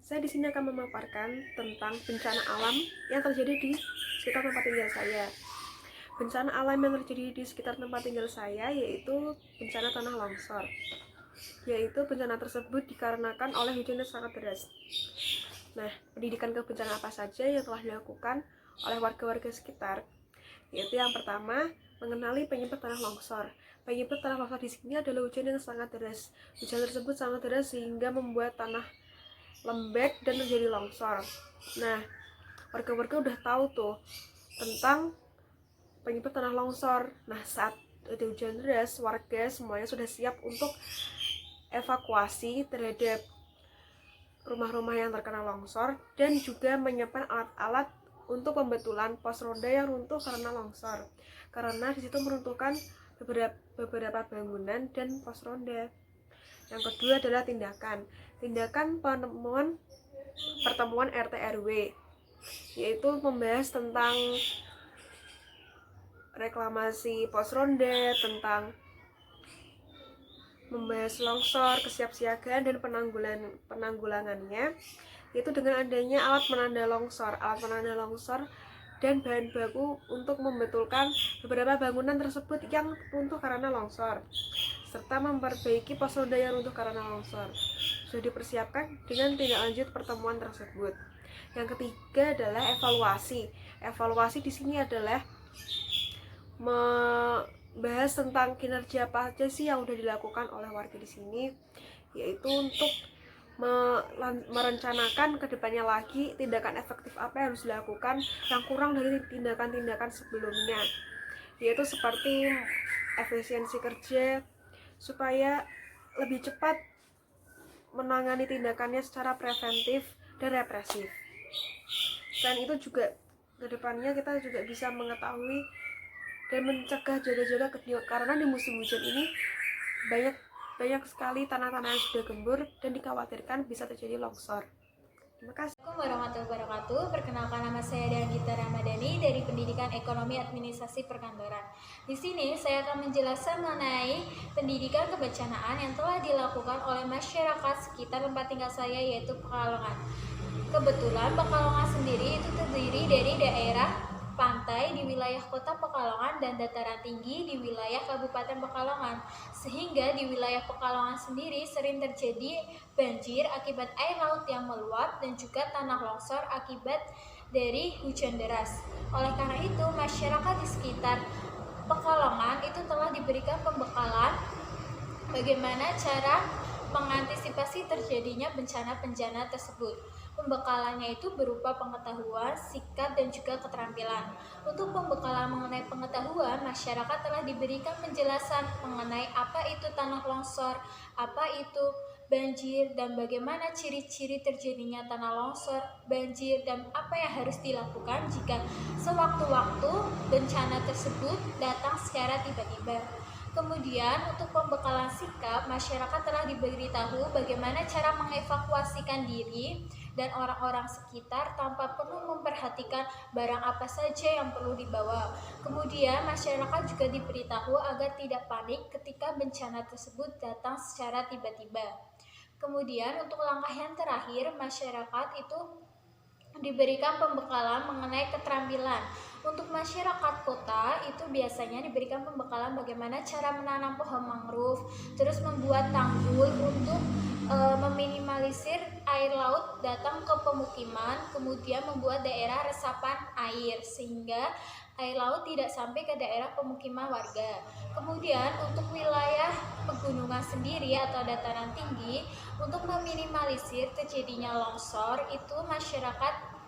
Saya di sini akan memaparkan tentang bencana alam yang terjadi di sekitar tempat tinggal saya. Bencana alam yang terjadi di sekitar tempat tinggal saya yaitu bencana tanah longsor. Yaitu bencana tersebut dikarenakan oleh hujan yang sangat deras. Nah, pendidikan kebencanaan apa saja yang telah dilakukan oleh warga-warga sekitar? Yaitu yang pertama, mengenali penyebab tanah longsor. Penyebab tanah longsor di sini adalah hujan yang sangat deras. Hujan tersebut sangat deras sehingga membuat tanah lembek dan terjadi longsor. Nah, warga-warga udah tahu tuh tentang penyebab tanah longsor. Nah, saat ada hujan deras, warga semuanya sudah siap untuk evakuasi terhadap rumah-rumah yang terkena longsor dan juga menyiapkan alat-alat untuk pembetulan pos ronda yang runtuh karena longsor. Karena di situ meruntuhkan beberapa bangunan dan pos ronda. Yang kedua adalah tindakan pertemuan RT RW, yaitu membahas tentang reklamasi pos ronda, tentang membahas longsor, kesiapsiagaan dan penanggulangannya, yaitu dengan adanya alat penanda longsor dan bahan baku untuk membetulkan beberapa bangunan tersebut yang runtuh karena longsor, serta memperbaiki pos ronda yang runtuh karena longsor. Sudah dipersiapkan dengan tindak lanjut pertemuan tersebut. Yang ketiga adalah evaluasi. Evaluasi di sini adalah membahas tentang kinerja apa aja sih yang sudah dilakukan oleh warga di sini, yaitu untuk merencanakan kedepannya lagi tindakan efektif apa yang harus dilakukan yang kurang dari tindakan-tindakan sebelumnya, yaitu seperti efisiensi kerja supaya lebih cepat menangani tindakannya secara preventif dan represif. Selain itu juga kedepannya kita juga bisa mengetahui dan mencegah jaga-jaga karena di musim hujan ini banyak sekali tanah-tanah yang sudah gembur dan dikhawatirkan bisa terjadi longsor. Terima kasih. Assalamualaikum warahmatullahi wabarakatuh. Perkenalkan, nama saya Gita Ramadhani dari Pendidikan Ekonomi Administrasi Perkantoran. Di sini saya akan menjelaskan mengenai pendidikan kebencanaan yang telah dilakukan oleh masyarakat sekitar tempat tinggal saya, yaitu Pekalongan. Kebetulan Pekalongan sendiri itu terdiri dari daerah pantai di wilayah kota Pekalongan dan dataran tinggi di wilayah Kabupaten Pekalongan, sehingga di wilayah Pekalongan sendiri sering terjadi banjir akibat air laut yang meluap dan juga tanah longsor akibat dari hujan deras. Oleh karena itu, masyarakat di sekitar Pekalongan itu telah diberikan pembekalan bagaimana cara mengantisipasi terjadinya bencana-bencana tersebut. Pembekalannya itu berupa pengetahuan, sikap, dan juga keterampilan. Untuk pembekalan mengenai pengetahuan, masyarakat telah diberikan penjelasan mengenai apa itu tanah longsor, apa itu banjir, dan bagaimana ciri-ciri terjadinya tanah longsor, banjir, dan apa yang harus dilakukan jika sewaktu-waktu bencana tersebut datang secara tiba-tiba. Kemudian untuk pembekalan sikap, masyarakat telah diberitahu bagaimana cara mengevakuasikan diri dan orang-orang sekitar tanpa perlu memperhatikan barang apa saja yang perlu dibawa. Kemudian masyarakat juga diberitahu agar tidak panik ketika bencana tersebut datang secara tiba-tiba. Kemudian untuk langkah yang terakhir, masyarakat itu diberikan pembekalan mengenai keterampilan. Untuk masyarakat kota itu biasanya diberikan pembekalan bagaimana cara menanam pohon mangrove, terus membuat tanggul untuk meminimalisir air laut datang ke pemukiman, kemudian membuat daerah resapan air sehingga air laut tidak sampai ke daerah pemukiman warga. Kemudian untuk wilayah pegunungan sendiri atau dataran tinggi, untuk meminimalisir terjadinya longsor itu masyarakat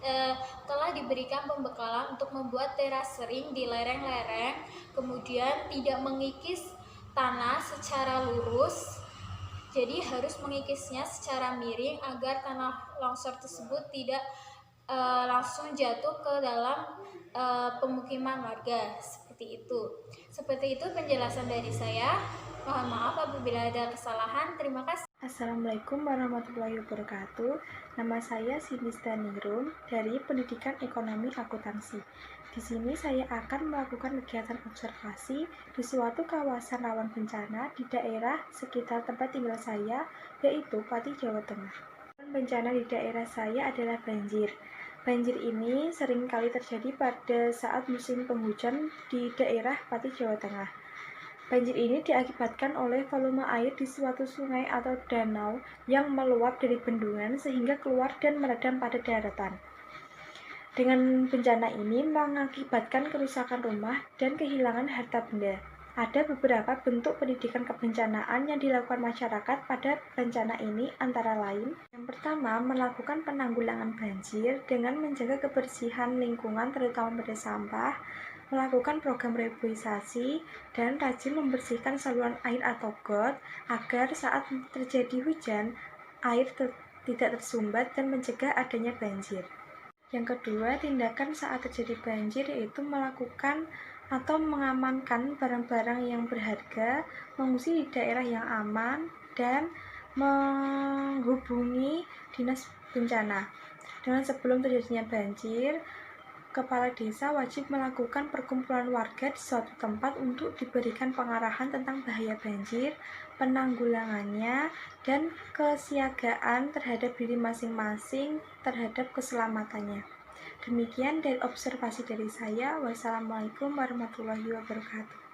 telah diberikan pembekalan untuk membuat terasering di lereng-lereng, kemudian tidak mengikis tanah secara lurus, jadi harus mengikisnya secara miring agar tanah longsor tersebut tidak langsung jatuh ke dalam pemukiman warga. Seperti itu penjelasan dari saya. Mohon maaf apabila ada kesalahan. Terima kasih. Assalamualaikum warahmatullahi wabarakatuh. Nama saya Sinista Ningrum dari Pendidikan Ekonomi Akuntansi. Di sini saya akan melakukan kegiatan observasi di suatu kawasan rawan bencana di daerah sekitar tempat tinggal saya, yaitu Pati, Jawa Tengah. bencana di daerah saya adalah banjir. Banjir ini sering kali terjadi pada saat musim penghujan di daerah Pati, Jawa Tengah. Banjir ini diakibatkan oleh volume air di suatu sungai atau danau yang meluap dari bendungan sehingga keluar dan meredam pada daratan. Dengan bencana ini mengakibatkan kerusakan rumah dan kehilangan harta benda. Ada beberapa bentuk pendidikan kebencanaan yang dilakukan masyarakat pada bencana ini, antara lain: yang pertama, melakukan penanggulangan banjir dengan menjaga kebersihan lingkungan terutama pada sampah, melakukan program reboisasi, dan rajin membersihkan saluran air atau got agar saat terjadi hujan, air tidak tersumbat dan mencegah adanya banjir. Yang kedua, tindakan saat terjadi banjir yaitu melakukan atau mengamankan barang-barang yang berharga, mengungsi di daerah yang aman, dan menghubungi dinas bencana. Dengan sebelum terjadinya banjir, kepala desa wajib melakukan perkumpulan warga di suatu tempat untuk diberikan pengarahan tentang bahaya banjir, penanggulangannya, dan kesiagaan terhadap diri masing-masing terhadap keselamatannya. Demikian dari observasi dari saya. Wassalamualaikum warahmatullahi wabarakatuh.